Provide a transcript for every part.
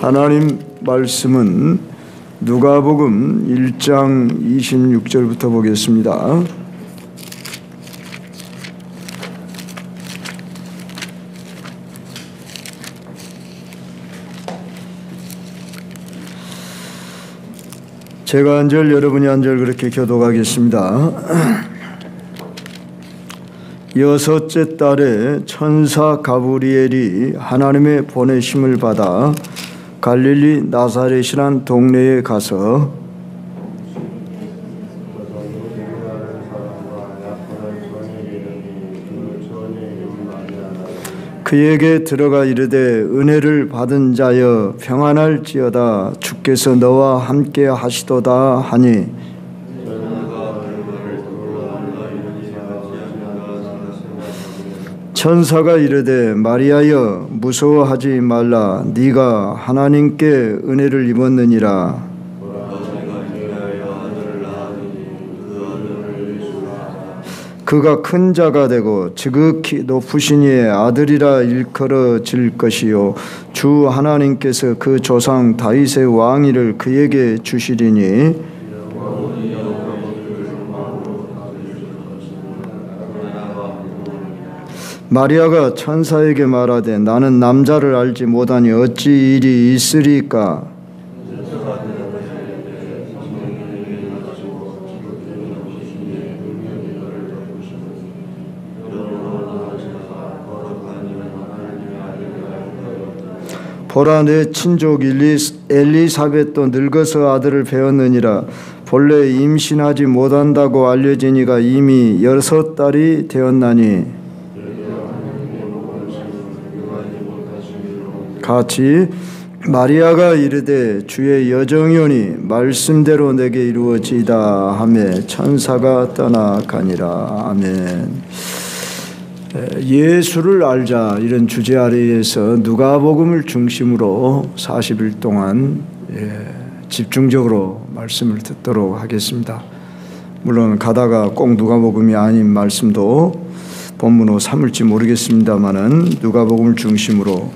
하나님 말씀은 누가복음 1장 26절부터 보겠습니다. 제가 한 절, 여러분이 한 절 그렇게 교독하겠습니다. 여섯째 달에 천사 가브리엘이 하나님의 보내심을 받아 갈릴리 나사렛이란 동네에 가서 그에게 들어가 이르되 은혜를 받은 자여 평안할지어다 주께서 너와 함께 하시도다 하니 천사가 이르되 마리아여 무서워하지 말라 네가 하나님께 은혜를 입었느니라. 그가 큰 자가 되고 지극히 높으신 이의 아들이라 일컬어질 것이요 주 하나님께서 그 조상 다윗의 왕위를 그에게 주시리니 마리아가 천사에게 말하되 나는 남자를 알지 못하니 어찌 일이 있으리까? 보라 내 친족 엘리사벳도 늙어서 아들을 배웠느니라. 본래 임신하지 못한다고 알려지니가 이미 6달이 되었나니 같이 마리아가 이르되 주의 여정이오니 말씀대로 내게 이루어지이다 하며 천사가 떠나가니라. 아멘. 예수를 알자 이런 주제 아래에서 누가복음을 중심으로 40일 동안 집중적으로 말씀을 듣도록 하겠습니다. 물론 가다가 꼭 누가복음이 아닌 말씀도 본문으로 삼을지 모르겠습니다만은 누가복음을 중심으로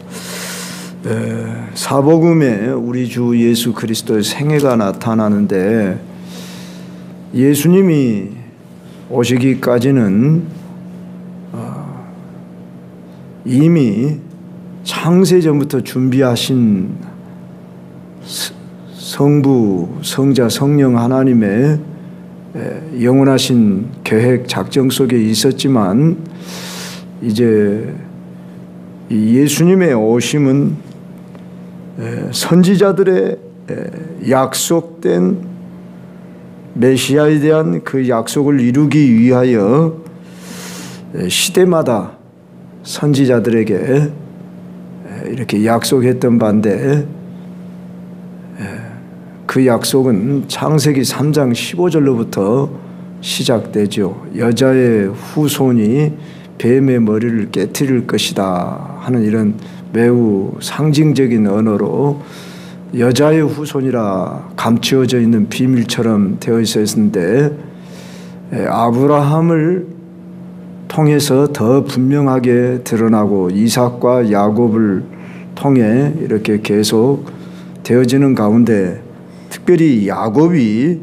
사복음에 우리 주 예수 그리스도의 생애가 나타나는데 예수님이 오시기까지는 이미 창세전부터 준비하신 성부, 성자, 성령 하나님의 영원하신 계획, 작정 속에 있었지만 이제 예수님의 오심은 선지자들의 약속된 메시아에 대한 그 약속을 이루기 위하여 시대마다 선지자들에게 이렇게 약속했던 반대 그 약속은 창세기 3장 15절로부터 시작되죠. 여자의 후손이 뱀의 머리를 깨트릴 것이다 하는 이런 매우 상징적인 언어로 여자의 후손이라 감추어져 있는 비밀처럼 되어 있었는데 아브라함을 통해서 더 분명하게 드러나고 이삭과 야곱을 통해 이렇게 계속 되어지는 가운데 특별히 야곱이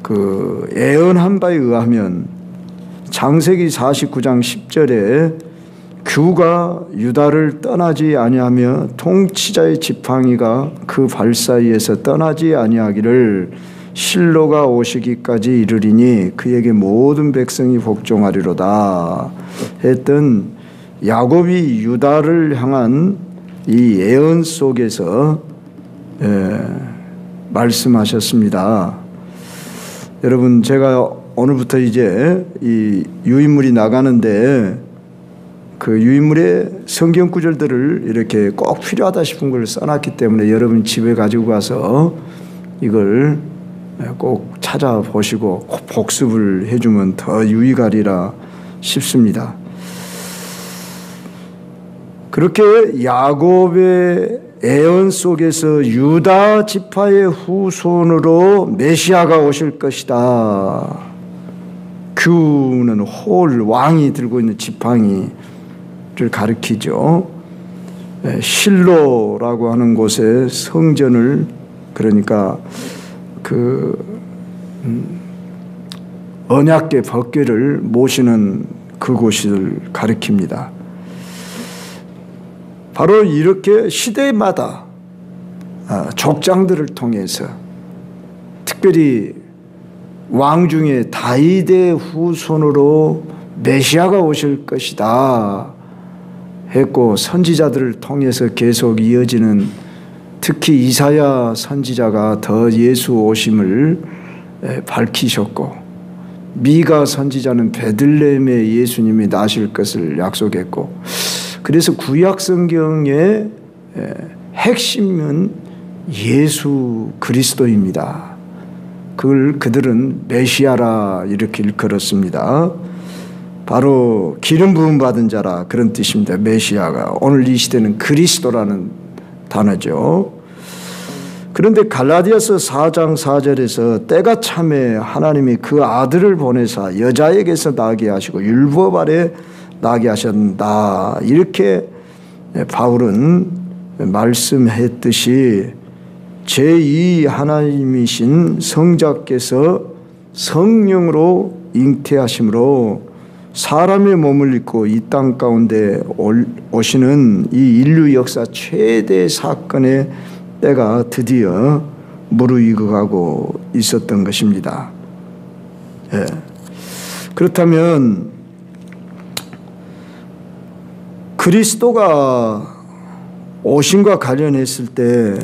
그 예언한 바에 의하면 창세기 49장 10절에 규가 유다를 떠나지 아니하며 통치자의 지팡이가 그 발 사이에서 떠나지 아니하기를 실로가 오시기까지 이르리니 그에게 모든 백성이 복종하리로다 했던 야곱이 유다를 향한 이 예언 속에서 말씀하셨습니다. 여러분 제가 오늘부터 이제 이 유인물이 나가는데 그 유인물의 성경 구절들을 이렇게 꼭 필요하다 싶은 걸 써놨기 때문에 여러분 집에 가지고 가서 이걸 꼭 찾아보시고 꼭 복습을 해주면 더 유익하리라 싶습니다. 그렇게 야곱의 예언 속에서 유다 지파의 후손으로 메시아가 오실 것이다. 규는 홀 왕이 들고 있는 지팡이를 가리키죠. 실로라고 하는 곳에 성전을, 그러니까 언약궤 법궤를 모시는 그곳을 가리킵니다. 바로 이렇게 시대마다 족장들을 통해서, 특별히 왕 중에 다윗의 후손으로 메시아가 오실 것이다 했고, 선지자들을 통해서 계속 이어지는, 특히 이사야 선지자가 더 예수 오심을 밝히셨고, 미가 선지자는 베들레헴에 예수님이 나실 것을 약속했고, 그래서 구약 성경의 핵심은 예수 그리스도입니다. 그들은 메시아라 이렇게 일컬었습니다. 바로 기름 부음 받은 자라, 그런 뜻입니다. 메시아가. 오늘 이 시대는 그리스도라는 단어죠. 그런데 갈라디아서 4장 4절에서 때가 참에 하나님이 그 아들을 보내사 여자에게서 나게 하시고 율법 아래 나게 하셨다, 이렇게 바울은 말씀했듯이 제2 하나님이신 성자께서 성령으로 잉태하심으로 사람의 몸을 입고 이 땅 가운데 오시는 이 인류 역사 최대 사건의 때가 드디어 무르익어가고 있었던 것입니다. 그렇다면 그리스도가 오심과 관련했을 때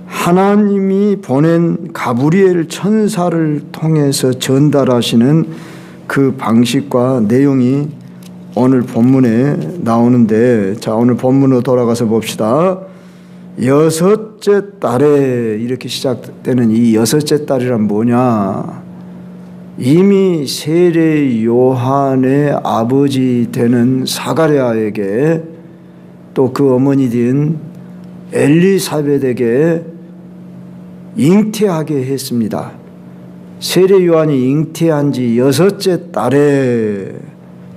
하나님이 보낸 가브리엘 천사를 통해서 전달하시는 그 방식과 내용이 오늘 본문에 나오는데, 자, 오늘 본문으로 돌아가서 봅시다. 여섯째 달에 이렇게 시작되는 이 여섯째 달이란 뭐냐? 이미 세례 요한의 아버지 되는 사가랴에게, 또 그 어머니 된 엘리사벳에게 잉태하게 했습니다. 세례 요한이 잉태한 지 여섯째 달에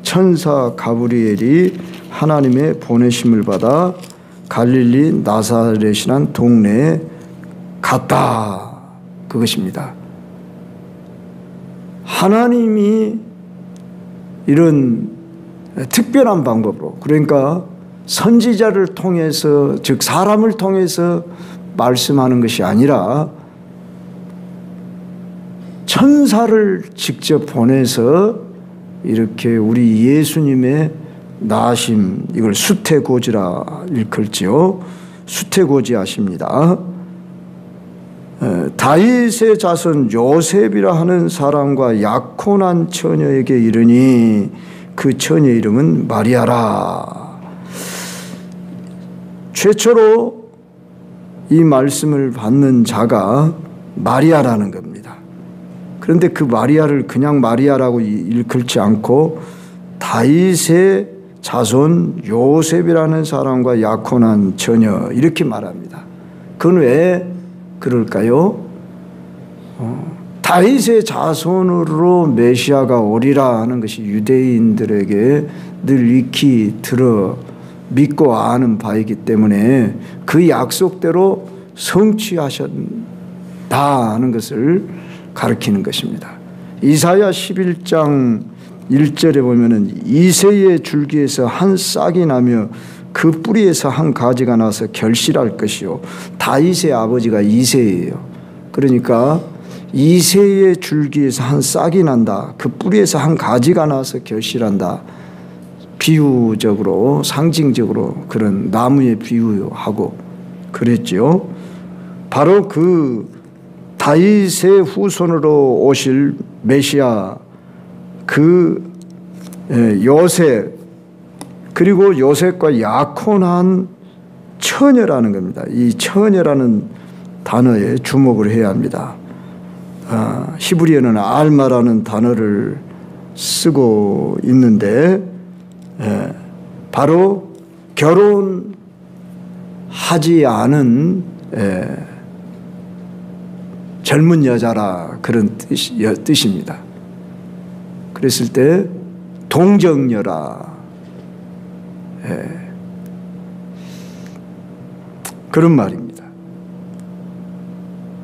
천사 가브리엘이 하나님의 보내심을 받아 갈릴리 나사렛이란 동네에 갔다, 그것입니다. 하나님이 이런 특별한 방법으로, 그러니까 선지자를 통해서, 즉 사람을 통해서 말씀하는 것이 아니라 천사를 직접 보내서 이렇게 우리 예수님의 나심, 이걸 수태고지라 일컬지요. 수태고지하십니다. 다윗의 자손 요셉이라 하는 사람과 약혼한 처녀에게 이르니 그 처녀 이름은 마리아라. 최초로 이 말씀을 받는 자가 마리아라는 겁니다. 그런데 그 마리아를 그냥 마리아라고 일컬지 않고 다윗의 자손 요셉이라는 사람과 약혼한 처녀, 이렇게 말합니다. 그건 왜 그럴까요? 다윗의 자손으로 메시아가 오리라 하는 것이 유대인들에게 늘 익히 들어 믿고 아는 바이기 때문에 그 약속대로 성취하셨다 하는 것을 가리키는 것입니다. 이사야 11장 1절에 보면은 이새의 줄기에서 한 싹이 나며 그 뿌리에서 한 가지가 나서 결실할 것이요. 다윗의 아버지가 이새예요. 그러니까 이새의 줄기에서 한 싹이 난다. 그 뿌리에서 한 가지가 나서 결실한다. 비유적으로, 상징적으로 그런 나무에 비유하고 그랬죠. 바로 그 다윗의 후손으로 오실 메시아, 그 요셉, 그리고 요셉과 약혼한 처녀라는 겁니다. 이 처녀라는 단어에 주목을 해야 합니다. 히브리어는 알마라는 단어를 쓰고 있는데, 바로 결혼하지 않은 젊은 여자라, 그런 뜻입니다. 그랬을 때 동정녀라. 그런 말입니다.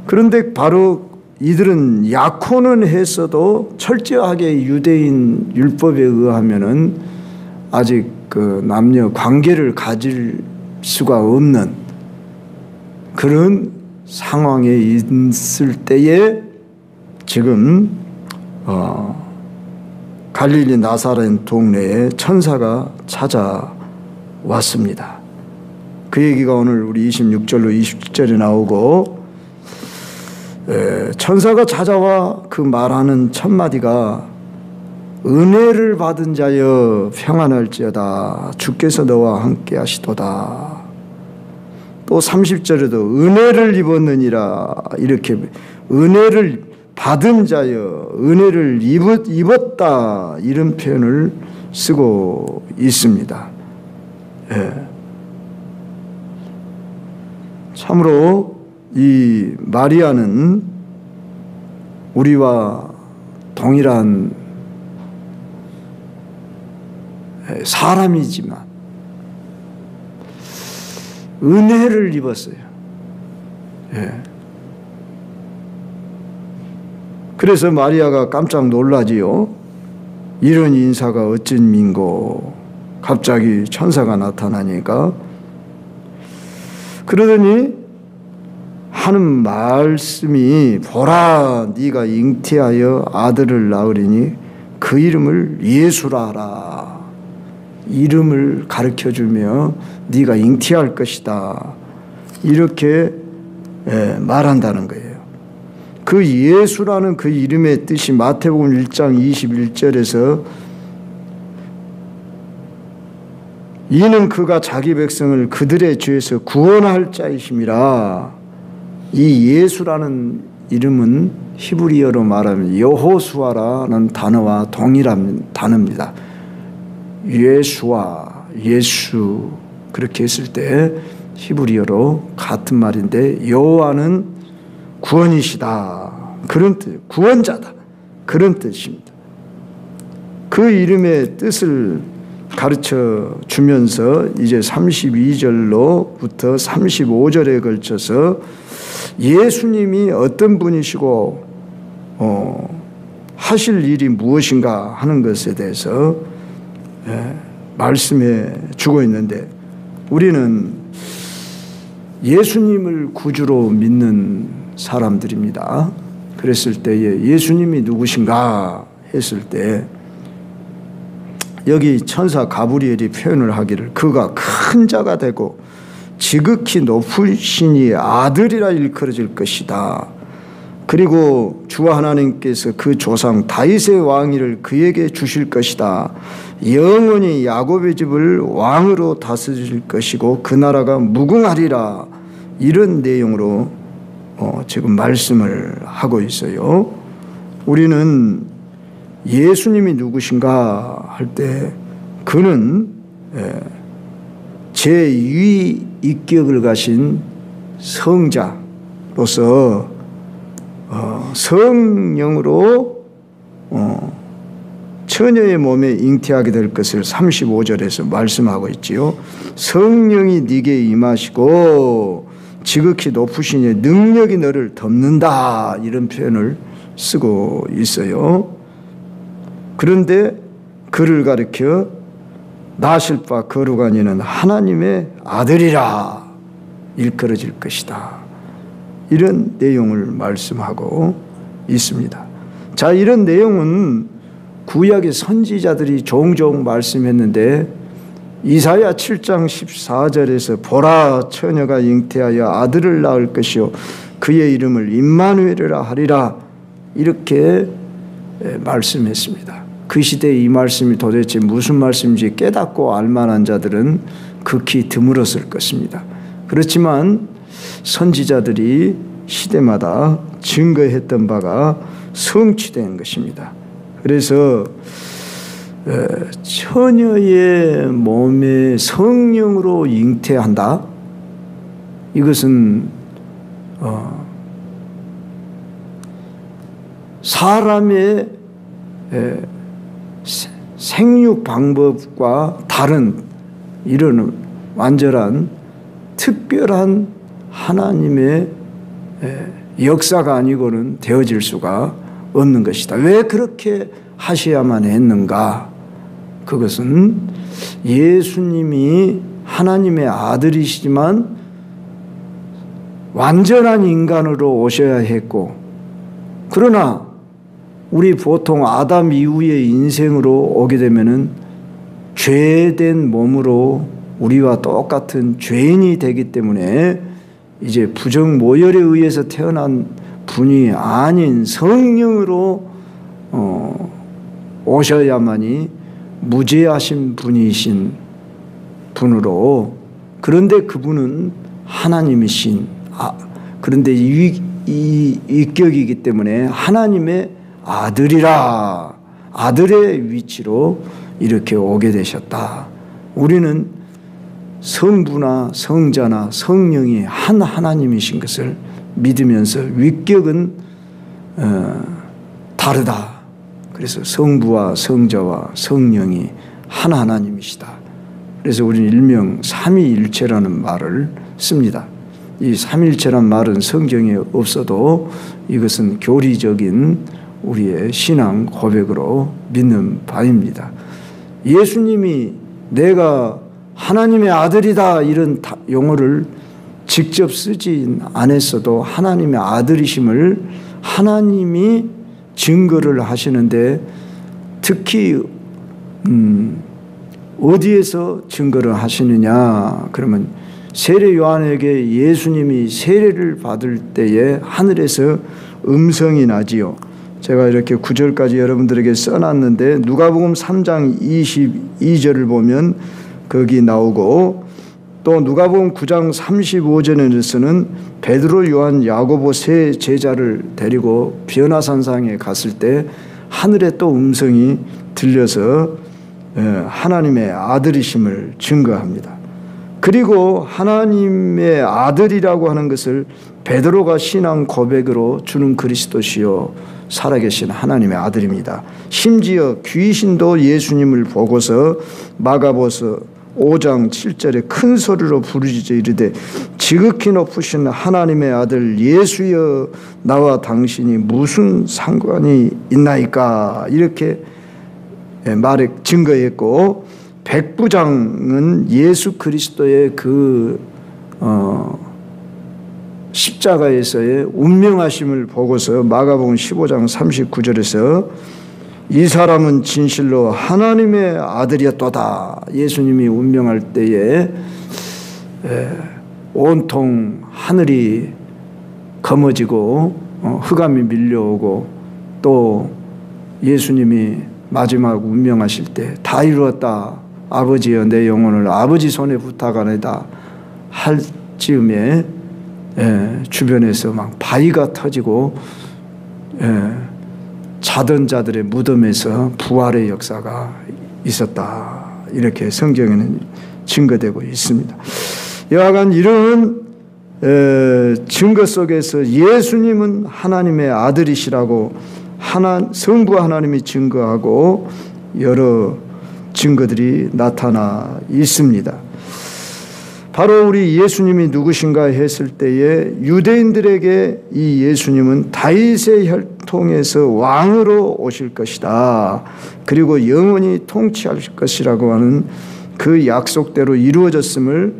그런데 바로 이들은 약혼은 했어도 철저하게 유대인 율법에 의하면은 아직 그 남녀 관계를 가질 수가 없는 그런 상황에 있을 때에 지금 갈릴리 나사렛 동네에 천사가 찾아왔습니다. 그 얘기가 오늘 우리 26절로 27절에 나오고, 천사가 찾아와 그 말하는 첫 마디가 은혜를 받은 자여 평안할지어다 주께서 너와 함께 하시도다. 또 30절에도 은혜를 입었느니라, 이렇게 은혜를 받은 자여 은혜를 입었다 이런 표현을 쓰고 있습니다. 참으로 이 마리아는 우리와 동일한 사람이지만 은혜를 입었어요. 그래서 마리아가 깜짝 놀라지요. 이런 인사가 어쩐 민고. 갑자기 천사가 나타나니까. 그러더니 하는 말씀이 보라 네가 잉태하여 아들을 낳으리니 그 이름을 예수라 하라. 이름을 가르쳐주며 네가 잉태할 것이다. 이렇게 말한다는 거예요. 그 예수라는 그 이름의 뜻이 마태복음 1장 21절에서 이는 그가 자기 백성을 그들의 죄에서 구원할 자이심이라. 이 예수라는 이름은 히브리어로 말하면 여호수아라는 단어와 동일한 단어입니다. 예수와 예수 그렇게 했을 때 히브리어로 같은 말인데, 여호와는 구원이시다 그런 뜻, 구원자다 그런 뜻입니다. 그 이름의 뜻을 가르쳐 주면서 이제 32절로부터 35절에 걸쳐서 예수님이 어떤 분이시고 하실 일이 무엇인가 하는 것에 대해서 말씀해 주고 있는데, 우리는 예수님을 구주로 믿는 사람들입니다. 그랬을 때에 예수님이 누구신가 했을 때 여기 천사 가브리엘이 표현을 하기를 그가 큰 자가 되고 지극히 높으시니 아들이라 일컬어질 것이다. 그리고 주 하나님께서 그 조상 다윗의 왕위를 그에게 주실 것이다. 영원히 야곱의 집을 왕으로 다스릴 것이고 그 나라가 무궁하리라. 이런 내용으로 지금 말씀을 하고 있어요. 우리는 예수님이 누구신가 할 때 그는 제2 인격을 가신 성자로서 성령으로 처녀의 몸에 잉태하게 될 것을 35절에서 말씀하고 있지요. 성령이 네게 임하시고 지극히 높으시니 능력이 너를 덮는다. 이런 표현을 쓰고 있어요. 그런데 그를 가리켜 나실 바 거룩한 이는 하나님의 아들이라 일컬어질 것이다. 이런 내용을 말씀하고 있습니다. 자, 이런 내용은 구약의 선지자들이 종종 말씀했는데 이사야 7장 14절에서 보라 처녀가 잉태하여 아들을 낳을 것이요 그의 이름을 임마누엘이라 하리라 이렇게 말씀했습니다. 그 시대에 이 말씀이 도대체 무슨 말씀인지 깨닫고 알만한 자들은 극히 드물었을 것입니다. 그렇지만 선지자들이 시대마다 증거했던 바가 성취된 것입니다. 그래서 처녀의 몸에 성령으로 잉태한다. 이것은 사람의 생육 방법과 다른 이런 완전한 특별한 하나님의 역사가 아니고는 되어질 수가 없는 것이다. 왜 그렇게 하셔야만 했는가? 그것은 예수님이 하나님의 아들이시지만 완전한 인간으로 오셔야 했고, 그러나 우리 보통 아담 이후의 인생으로 오게 되면은 죄된 몸으로 우리와 똑같은 죄인이 되기 때문에 이제 부정 모혈에 의해서 태어난 분이 아닌 성령으로 오셔야만이 무죄하신 분이신 분으로, 그런데 그분은 하나님이신, 그런데 이 위격이기 때문에 하나님의 아들이라, 아들의 위치로 이렇게 오게 되셨다. 우리는 성부나 성자나 성령이 한 하나님이신 것을 믿으면서 위격은 다르다. 그래서 성부와 성자와 성령이 한 하나님이시다. 그래서 우리는 일명 삼위일체라는 말을 씁니다. 이 삼일체란 말은 성경에 없어도 이것은 교리적인 우리의 신앙 고백으로 믿는 바입니다. 예수님이 내가 하나님의 아들이다 이런 용어를 직접 쓰진 않았어도 하나님의 아들이심을 하나님이 증거를 하시는데, 특히 어디에서 증거를 하시느냐 그러면 세례 요한에게 예수님이 세례를 받을 때에 하늘에서 음성이 나지요. 제가 이렇게 9절까지 여러분들에게 써놨는데 누가복음 3장 22절을 보면 거기 나오고, 또 누가복음 9장 35절에서는 베드로, 요한, 야고보 세 제자를 데리고 변화산상에 갔을 때 하늘에 또 음성이 들려서 하나님의 아들이심을 증거합니다. 그리고 하나님의 아들이라고 하는 것을 베드로가 신앙 고백으로 주는 그리스도시요 살아계신 하나님의 아들입니다. 심지어 귀신도 예수님을 보고서 마가복음 5장 7절에 큰 소리로 부르짖어 이르되 지극히 높으신 하나님의 아들 예수여 나와 당신이 무슨 상관이 있나이까, 이렇게 말에 증거했고, 백부장은 예수 그리스도의 그 십자가에서의 운명하심을 보고서 마가복음 15장 39절에서 이 사람은 진실로 하나님의 아들이었도다. 예수님이 운명할 때에 온통 하늘이 검어지고 흑암이 밀려오고, 또 예수님이 마지막 운명하실 때 다 이루었다. 아버지여 내 영혼을 아버지 손에 부탁하노다 할 즈음에 주변에서 막 바위가 터지고 자던 자들의 무덤에서 부활의 역사가 있었다. 이렇게 성경에는 증거되고 있습니다. 여하간 이런 증거 속에서 예수님은 하나님의 아들이시라고 성부 하나님이 증거하고 여러 증거들이 나타나 있습니다. 바로 우리 예수님이 누구신가 했을 때에 유대인들에게 이 예수님은 다윗의 혈통에서 왕으로 오실 것이다. 그리고 영원히 통치할 것이라고 하는 그 약속대로 이루어졌음을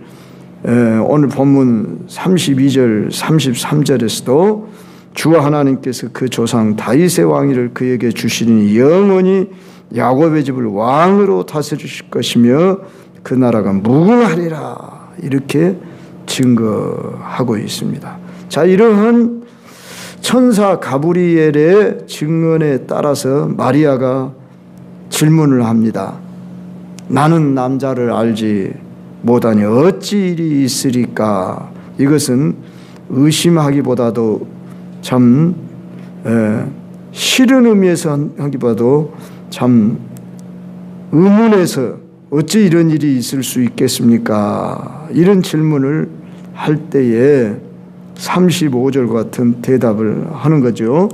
오늘 본문 32절 33절에서도 주와 하나님께서 그 조상 다윗의 왕위를 그에게 주시니 영원히 야곱의 집을 왕으로 다스리실 것이며 그 나라가 무궁하리라. 이렇게 증거하고 있습니다. 자, 이러한 천사 가브리엘의 증언에 따라서 마리아가 질문을 합니다. 나는 남자를 알지 못하니 어찌 일이 있으리까? 이것은 의심하기보다도 참 싫은 의미에서 하기보다도 참 의문에서 어찌 이런 일이 있을 수 있겠습니까? 이런 질문을 할 때에 35절 같은 대답을 하는 거죠.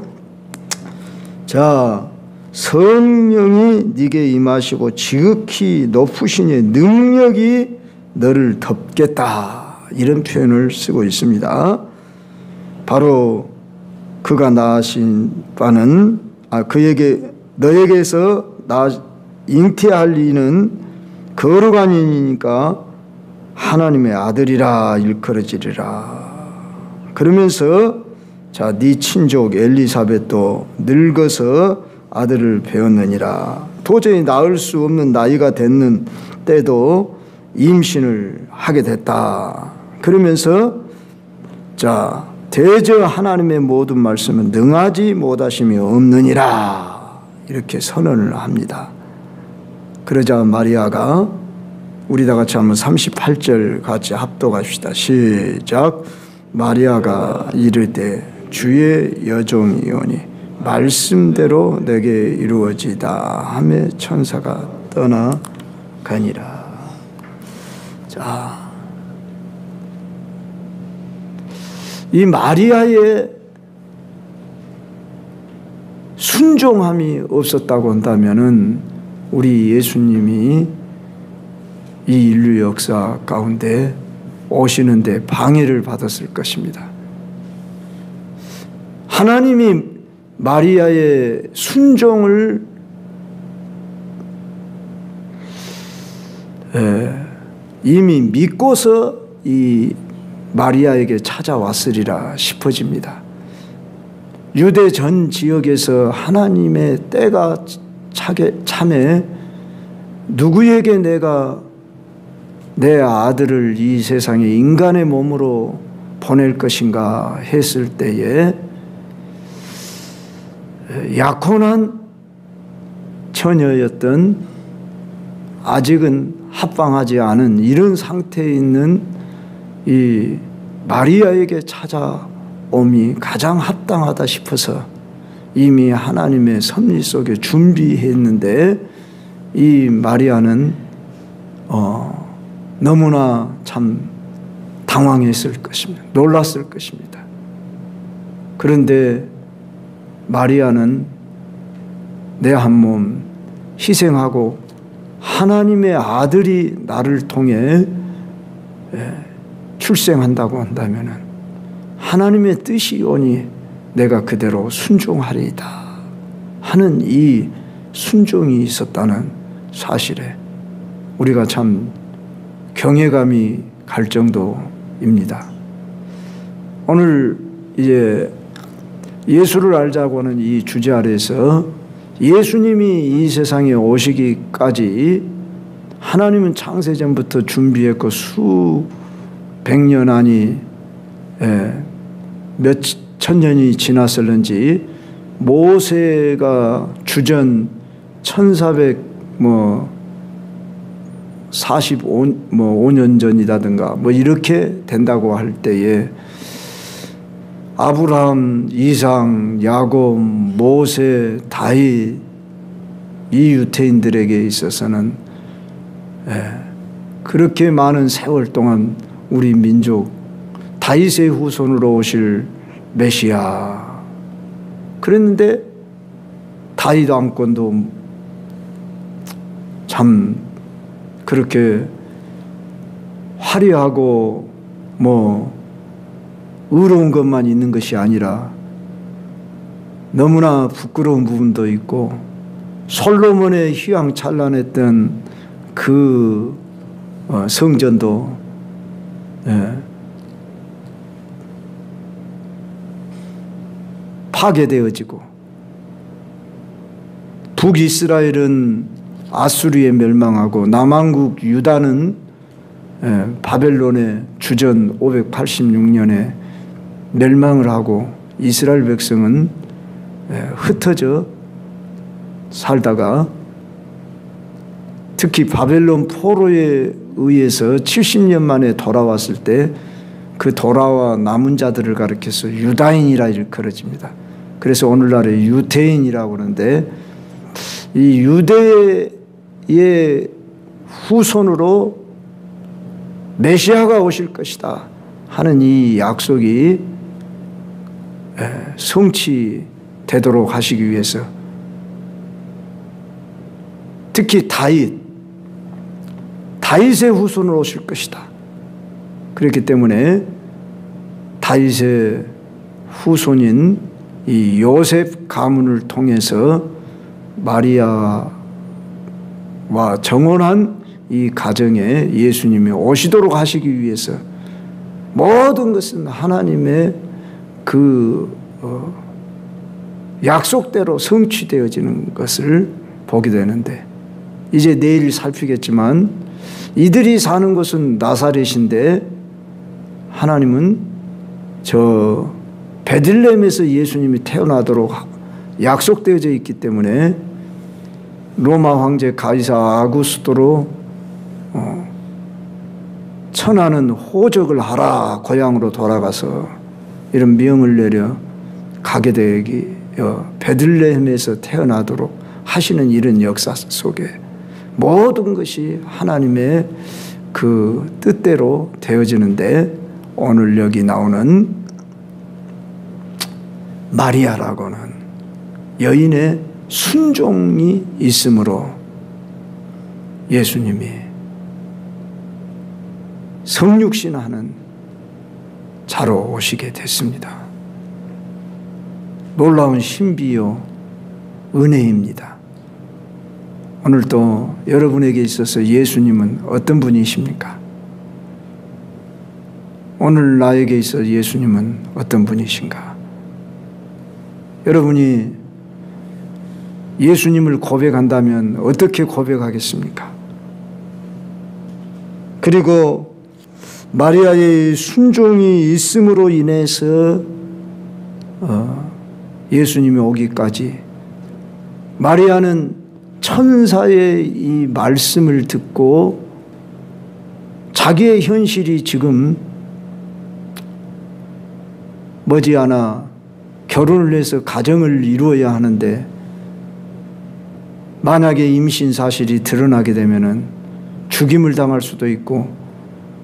자, 성령이 네게 임하시고 지극히 높으시니 능력이 너를 덮겠다. 이런 표현을 쓰고 있습니다. 바로 그가 낳으신 바는 그에게 너에게서 잉태할 이는 거룩한이니까 하나님의 아들이라 일컬어지리라. 그러면서 자, 네 친족 엘리사벳도 늙어서 아들을 배웠느니라. 도저히 낳을 수 없는 나이가 됐는 때도 임신을 하게 됐다. 그러면서 자, 대저 하나님의 모든 말씀은 능하지 못하심이 없느니라. 이렇게 선언을 합니다. 그러자 마리아가 우리 다 같이 한번 38절 같이 합독합시다. 시작. 마리아가 이르되 주의 여종이오니 말씀대로 내게 이루어지다 하며 천사가 떠나가니라. 자, 이 마리아의 순종함이 없었다고 한다면은 우리 예수님이 이 인류 역사 가운데 오시는데 방해를 받았을 것입니다. 하나님이 마리아의 순종을 이미 믿고서 이 마리아에게 찾아왔으리라 싶어집니다. 유대 전 지역에서 하나님의 때가 참에 누구에게 내가 내 아들을 이 세상에 인간의 몸으로 보낼 것인가 했을 때에 약혼한 처녀였던 아직은 합방하지 않은 이런 상태에 있는 이 마리아에게 찾아옴이 가장 합당하다 싶어서 이미 하나님의 섭리 속에 준비했는데 이 마리아는 너무나 참 당황했을 것입니다. 놀랐을 것입니다. 그런데 마리아는 내 한 몸 희생하고 하나님의 아들이 나를 통해 출생한다고 한다면 하나님의 뜻이 오니 내가 그대로 순종하리이다 하는 이 순종이 있었다는 사실에 우리가 참 경외감이 갈 정도입니다. 오늘 이제 예수를 알자고 하는 이 주제 아래에서 예수님이 이 세상에 오시기까지 하나님은 창세전부터 준비했고 수백 년 아니 몇 천년이 지났을는지 모세가 주전 1445년 전이라든가 이렇게 된다고 할 때에 아브라함, 이삭, 야곱, 모세, 다윗 이 유태인들에게 있어서는 그렇게 많은 세월 동안 우리 민족 다윗의 후손으로 오실 메시아 그랬는데 다윗 왕권도 참 그렇게 화려하고 의로운 것만 있는 것이 아니라 너무나 부끄러운 부분도 있고 솔로몬의 휘황찬란했던 그 성전도 파괴되어지고 북이스라엘은 아수리에 멸망하고 남왕국 유다는 바벨론의 주전 586년에 멸망을 하고 이스라엘 백성은 흩어져 살다가 특히 바벨론 포로에 의해서 70년 만에 돌아왔을 때 그 돌아와 남은 자들을 가리켜서 유다인이라 일컬어집니다. 그래서 오늘날의 유태인이라고 하는데 이 유대의 후손으로 메시아가 오실 것이다 하는 이 약속이 성취되도록 하시기 위해서 특히 다윗의 후손으로 오실 것이다. 그렇기 때문에 다윗의 후손인 이 요셉 가문을 통해서 마리아와 정혼한 이 가정에 예수님이 오시도록 하시기 위해서 모든 것은 하나님의 그 약속대로 성취되어지는 것을 보게 되는데, 이제 내일 살피겠지만 이들이 사는 곳은 나사렛인데 하나님은 저 베들레헴에서 예수님이 태어나도록 약속되어져 있기 때문에 로마 황제 가이사 아구스토로 천하는 호적을 하라, 고향으로 돌아가서 이런 명을 내려 가게 되기 베들레헴에서 태어나도록 하시는 이런 역사 속에 모든 것이 하나님의 그 뜻대로 되어지는데, 오늘 여기 나오는 마리아라고는 여인의 순종이 있으므로 예수님이 성육신하는 자로 오시게 됐습니다. 놀라운 신비요 은혜입니다. 오늘도 여러분에게 있어서 예수님은 어떤 분이십니까? 오늘 나에게 있어서 예수님은 어떤 분이신가? 여러분이 예수님을 고백한다면 어떻게 고백하겠습니까? 그리고 마리아의 순종이 있음으로 인해서 예수님이 오기까지 마리아는 천사의 이 말씀을 듣고 자기의 현실이 지금 머지않아 결혼을 해서 가정을 이루어야 하는데, 만약에 임신 사실이 드러나게 되면은 죽임을 당할 수도 있고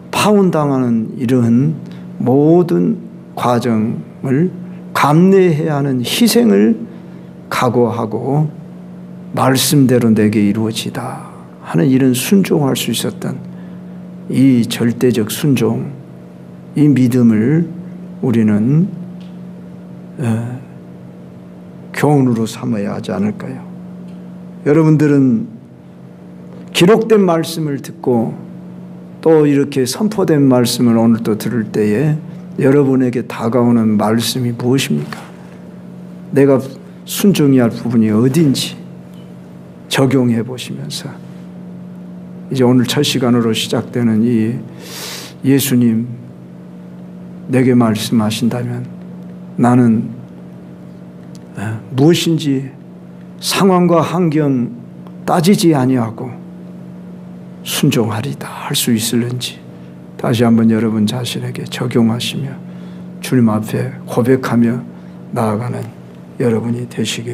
파혼당하는 이러한 모든 과정을 감내해야 하는 희생을 각오하고 말씀대로 내게 이루어지다 하는 이런 순종할 수 있었던 이 절대적 순종, 이 믿음을 우리는 교훈으로 삼아야 하지 않을까요? 여러분들은 기록된 말씀을 듣고 또 이렇게 선포된 말씀을 오늘 또 들을 때에 여러분에게 다가오는 말씀이 무엇입니까? 내가 순종해야 할 부분이 어딘지 적용해 보시면서 이제 오늘 첫 시간으로 시작되는 이 예수님 내게 말씀하신다면 나는 무엇인지 상황과 환경 따지지 아니하고 순종하리다 할 수 있을는지 다시 한번 여러분 자신에게 적용하시며 주님 앞에 고백하며 나아가는 여러분이 되시길